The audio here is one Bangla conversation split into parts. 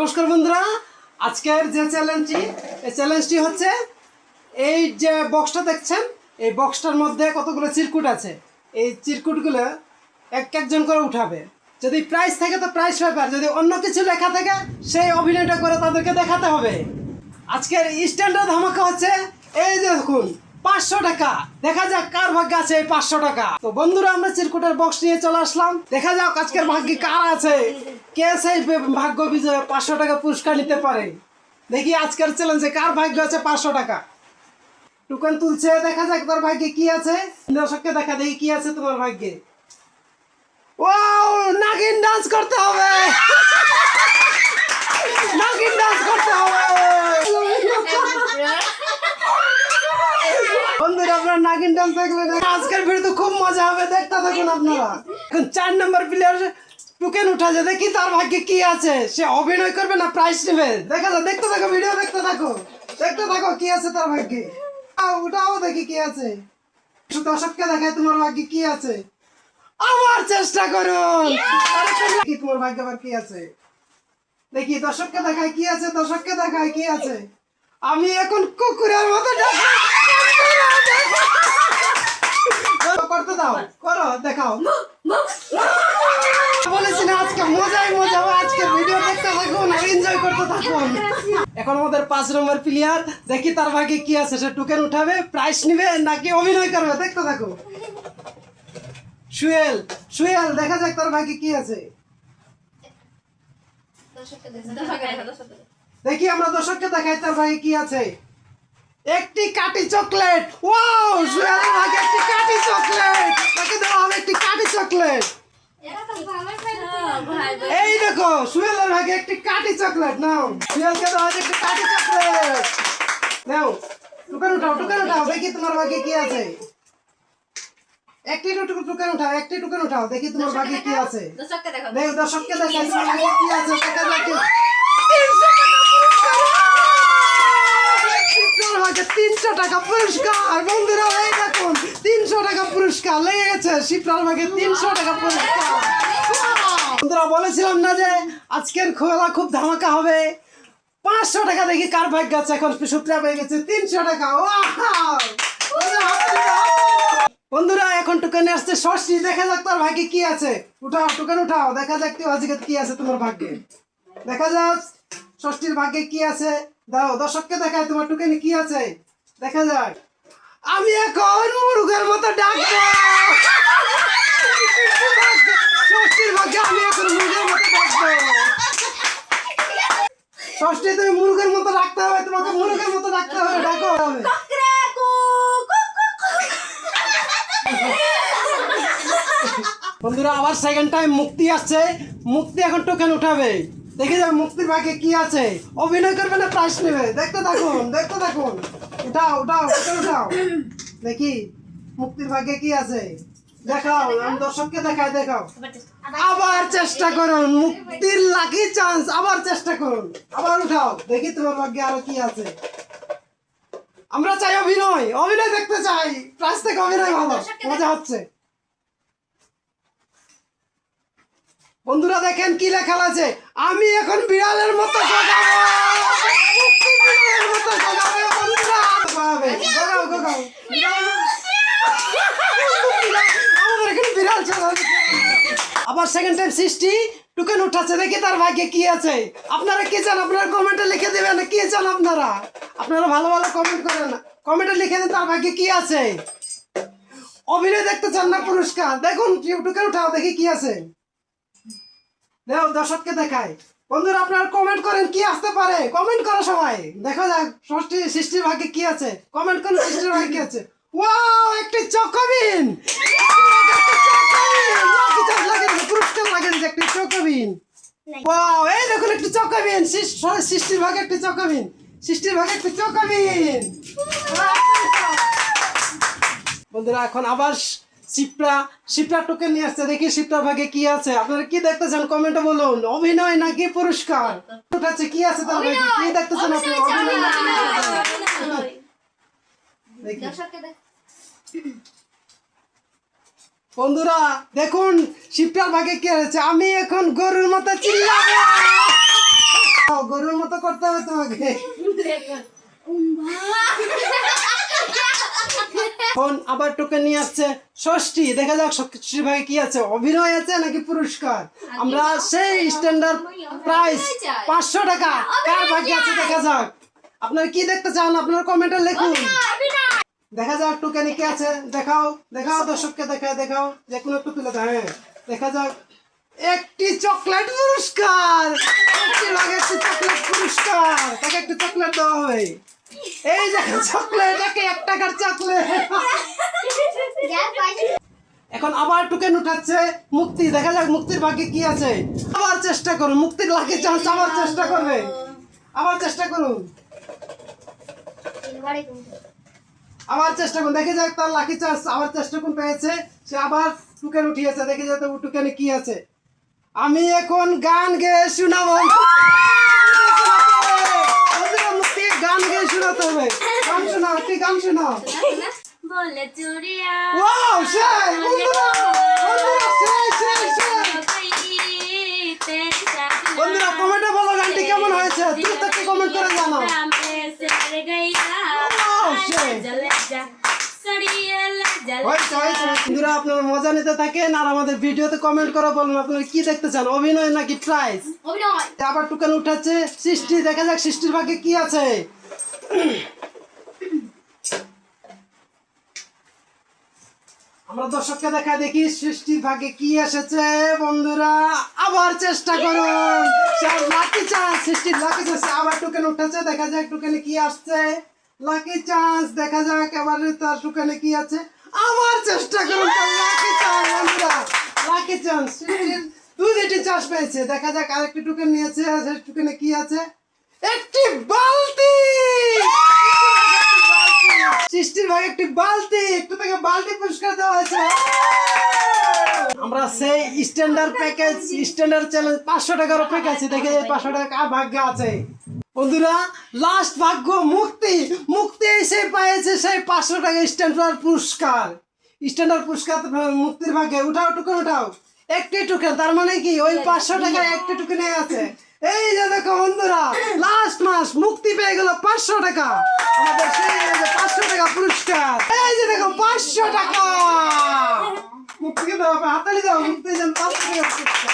নমস্কার বন্ধুরা, আজকের যে চ্যালেঞ্জটি হচ্ছে এই যে বক্সটা দেখছেন, এই বক্সটার মধ্যে কতগুলো চিরকুট আছে। এই চিরকুটগুলো একজন করে উঠাবে। যদি প্রাইস থাকে তো প্রাইস পেপার, যদি অন্য কিছু লেখা থাকে সেই অভিনয়টা করে তাদেরকে দেখাতে হবে। আজকের স্ট্যান্ডার্ড ধামাকা হচ্ছে এই যে দেখুন 500 টাকা। দেখা যাক কার ভাগ্যে আছে এই 500 টাকা। তো বন্ধুরা, আমরা চিরকুটের বক্স নিয়ে চলে আসলাম। দেখা যাক আজকের ভাগ্যে কার আছে, কে সেই ভাগ্য বিজয়ে 500 টাকা পুরস্কার নিতে পারে। দেখি আজকের চ্যালেঞ্জে কার ভাগ্য আছে 500 টাকা। টুকন তুলছে, দেখা যাক তার ভাগ্যে কি আছে। দর্শককে দেখা দেখি কি আছে তোমার ভাগ্যে। ওয়াও, নাগিন ডান্স করতে হবে, নাগিন ডান্স করতে হবে। বন্ধুরা, আপনারা নাগিন ডান্স দেখলেন, আজকের ভিডিও তো খুব মজা হবে, দেখতে থাকুন আপনারা। এখন 4 নম্বর প্লেয়ার টুকেন উঠাছে, দেখি তার ভাগ্যে কি আছে। সে অভিনয় করবে না প্রাইজ নেবে, দেখা যাক। দেখতে থাকো, ভিডিও দেখতে থাকো, দেখতে থাকো কি আছে তার ভাগ্যে। উঠাও দেখি কি আছে। দর্শককে দেখায় তোমার ভাগ্যে কি আছে। আবার চেষ্টা করুন, কি তোমার ভাগ্যে আবার কি আছে। দেখি দর্শককে দেখায় কি আছে, দর্শককে দেখায় কি আছে। আমি এখন কুকুরের মতো করতে দাও, করো, দেখাও। বলেছি না আজকে মজাই মজা হবে। আজকে ভিডিও দেখতে থাকুন আর এনজয় করতে থাকুন। এখন আমাদের 5 নম্বর প্লেয়ার, দেখি তার ভাগ্যে কি আছে। সে টোকেন উঠাবে, প্রাইজ নিবে নাকি অভিনয় করবে, দেখতে থাকো। সুয়েল, সুয়েল, দেখা যাক তার ভাগ্যে কি আছে। দেখি আমরা দর্শককে দেখাই তার ভাগ্যে কি আছে। একটি কাটি চকলেট। ওয়াও, সুয়েলের ভাগ্যে একটি কাটি চকলেট। তাকে দেওয়া হবে একটি কাটি চকলেট। এই দেখো, সুয়েলের ভাগ্যে একটি কাটি চকলেট। নাও, সুয়েলকে দেওয়া হবে একটি কাটি চকলেট। নাও, টুকান উঠাও, টুকান উঠাও, দেখি তোমার ভাগ্যে কি আছে। একটি টুকান উঠাও, একটি টুকান উঠাও, দেখি তোমার ভাগ্যে কি আছে। দেখো, দর্শককে দেখাই তোমার ভাগ্যে কি আছে। দেখা যাক 300 টাকা পুরস্কার। বন্ধুরা, এই দেখুন 300 টাকা পুরস্কার লেগে গেছে। শিপ্রার ভাগে 300 টাকা পুরস্কার। বন্ধুরা, বলেছিলাম না যে আজকের খেলা খুব ধামাকা হবে। 500 টাকা, দেখি কার ভাগ্য আছে। এখন শিপ্রা পেয়ে গেছে 300 টাকা। বন্ধুরা, এখন টুকানে আসছে ষষ্ঠী। দেখা যাক তার ভাগ্যে কি আছে। উঠাও, টুকান উঠাও, দেখা যাক কি আছে তোমার ভাগ্যে। দেখা যাক ষষ্ঠীর ভাগ্যে কি আছে। দাও, দর্শককে দেখায় তোমার টুকানে কি আছে। দেখা যাক। আমি এখন মুরগের মতো ডাকবো। ষষ্ঠীর ভাগ্যে আমি এখন মুরগের মতো ডাকবো। ষষ্ঠী, তুমি মুরগের মতো ডাকতে হবে, তোমাকে মুরগের মতো ডাকতে হবে। ডাকো। বন্ধুরা, আবার সেকেন্ড টাইম মুক্তি আসছে। মুক্তি এখন টোকেন উঠাবে। দেখে যাবে মুক্তির ভাগ্যে কি আছে। অভিনয় করবে না প্রাইজ নেবে, দেখতে থাকুন, দেখতে থাকুন। উঠাও, উঠাও, টোকেন উঠাও, দেখি মুক্তির ভাগ্যে কি আছে। দেখাও, আমি দর্শককে দেখাই, দেখাও। আবার চেষ্টা করুন, মুক্তির লাকি চান্স। আবার চেষ্টা করুন, আবার উঠাও, দেখি তোমার ভাগ্যে আরো কি আছে। আমরা চাই অভিনয়, অভিনয় দেখতে চাই। প্রাইজ থেকে অভিনয় ভালো, মজা হচ্ছে। বন্ধুরা, দেখেন কি লেখা আছে। আমি এখন বিড়ালের মতো গজাবো। বিড়ালের মতো গজাবো বন্ধুরা। গজাও, গজাও। আমাদের এখানে বিড়াল চলে। আবার সেকেন্ড টাইম সৃষ্টি টুকেন উঠাচ্ছে, দেখি তার ভাগ্যে কি আছে। আপনারা কি চান, আপনারা কমেন্টে লিখে দেবেন কি চান। আপনারা ভালো ভালো কমেন্ট করেন, কমেন্টে লিখে দেন তার ভাগ্যে কি আছে। অভিনয় দেখতে চান না পুরস্কার। দেখুন, টুকেন উঠাও, দেখি কি আছে। দেখো, দর্শককে দেখায়। বন্ধুরা, আপনারা কমেন্ট করেন কি আসতে পারে। কমেন্ট করো সবাই, দেখা যাক সৃষ্টির ভাগ্যে কি আছে। কমেন্ট করুন সৃষ্টির ভাগ্যে কি আছে। ওয়াও, একটি চকোবিন। পুরস্কার লাগে একটি চকোবিন। ওয়াও, এই দেখুন একটি চকোবিন। সৃষ্টির ভাগে একটি চকোবিন, সৃষ্টির ভাগে একটি চকোবিন। বন্ধুরা, এখন আবার শিপ্রা টোকেন নিয়ে আসছে, দেখি শিপ্রার ভাগে কি আছে। আপনারা কি দেখতে চান কমেন্টে বলুন, অভিনয় নাকি পুরস্কার। উঠাচ্ছে কি আছে তার ভাগে, কি দেখতে চান আপনি, অভিনয় নাকি বন্ধুরা দেখুন শিপ্রার ভাগে কি আছে। আমি এখন গরুর মতো চিল্লাবো। গরুর মতো করতে হবে তোমাকে। এখন আবার টোকেন নিয়ে আসছে ষষ্ঠী। দেখা যাক ষষ্ঠীর ভাগে কি আছে, অভিনয় আছে নাকি পুরস্কার। আমরা সেই স্ট্যান্ডার্ড প্রাইস 500 টাকা কার ভাগ্যে আছে দেখা যাক। আপনারা কি দেখতে চান আপনারা কমেন্টে লিখুন। দেখা যাক টোকেনে কি আছে, দেখাও দেখাও দর্শককে দেখাও যে কোনো একটু তুলে দাও। হ্যাঁ দেখা যাক, একটি চকলেট পুরস্কার, একটি লাগে একটি চকলেট পুরস্কার, তাকে একটু চকলেট দেওয়া হবে। এই যে চকলেট, 1 টাকার চকলেট। এখন আবার টোকেন উঠাচ্ছে মুক্তি। দেখা যাক মুক্তির ভাগ্যে কি আছে। আবার চেষ্টা করুন, মুক্তির লাকি চান্স আবার চেষ্টা করবে, আবার চেষ্টা করুন, আবার চেষ্টা করুন। দেখে যাক তার লাকি চান্স আবার চেষ্টা করুন পেয়েছে, সে আবার টোকেন উঠিয়েছে। দেখে যাক টোকেনে কি আছে। আমি এখন গান গেয়ে শোনাবো, মুক্তি গান গেয়ে শোনাতে হবে। গান শোনাও, একটি গান শোনাও। বলে চুরিয়া ওয়াও সেই বন্ধুরা, বন্ধুরা সেই বন্ধুরা কমেন্টে বলো গানটি কেমন হয়েছে, তুই তাকে কমেন্ট করে জানাও। বন্ধুরা আপনারা মজা নিতে থাকেন আর আমাদের ভিডিওতে কমেন্ট করে বলুন আপনারা কি দেখতে চান, অভিনয় নাকি প্রাইজ। আবার টোকেন উঠাচ্ছে সৃষ্টি। দেখা যাক সৃষ্টির ভাগ্যে কি আছে। আমরা দর্শককে দেখা দেখি সৃষ্টির ভাগ্যে কি এসেছে। বন্ধুরা আবার চেষ্টা করুন, লাকি চান্স, সৃষ্টির লাকি চান্স। আবার টোকেন উঠেছে, দেখা যাক টোকেনে কি আসছে। লাকি চান্স, দেখা যাক এবারে তার টোকেনে কি আছে। আবার চেষ্টা করুন, লাকি চান্স। বন্ধুরা লাকি চান্স, সৃষ্টির 2টি চান্স পেয়েছে। দেখা যাক আরেকটি টোকেন নিয়েছে, সেই টোকেনে কি আছে। একটি বালতি, সৃষ্টির ভাগে একটি বালতি, একটু থেকে বালতি পুরস্কার দেওয়া হয়েছে। আমরা সেই স্ট্যান্ডার্ড প্যাকেজ, স্ট্যান্ডার্ড চ্যালেঞ্জ 500 টাকার প্যাকেজ দেখে 500 টাকা ভাগ্যে আছে। বন্ধুরা লাস্ট ভাগ্য মুক্তি, মুক্তি এসে পেয়েছে সেই 500 টাকা স্ট্যান্ডার্ড পুরস্কার। স্ট্যান্ডার্ড পুরস্কার মুক্তির ভাগ্যে। উঠাও টোকেন উঠাও, একটি টোকেন, তার মানে কি ওই 500 টাকার একটি টোকেনে আছে। এই যে দেখো বন্ধুরা লাস্ট মাস মুক্তি পেয়ে গেল 500 টাকা, আমাদের সেই 500 টাকা পুরস্কার। এই যে দেখো 500 টাকা মুক্তিকে দাও, হাতালি দাও, মুক্তি যেন 500 টাকা পুরস্কার।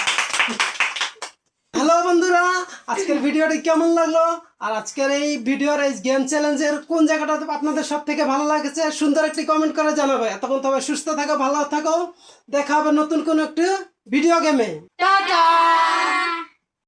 হ্যালো বন্ধুরা, আজকের ভিডিওটি কেমন লাগলো আর আজকের এই ভিডিওর এই গেম চ্যালেঞ্জের কোন জায়গাটা আপনাদের সব থেকে ভালো লাগছে সুন্দর একটি কমেন্ট করে জানাবে। এতক্ষণ তবে সুস্থ থাকো, ভালো থাকো, দেখা হবে নতুন কোনো একটি ভিডিও গেমে। টাটা।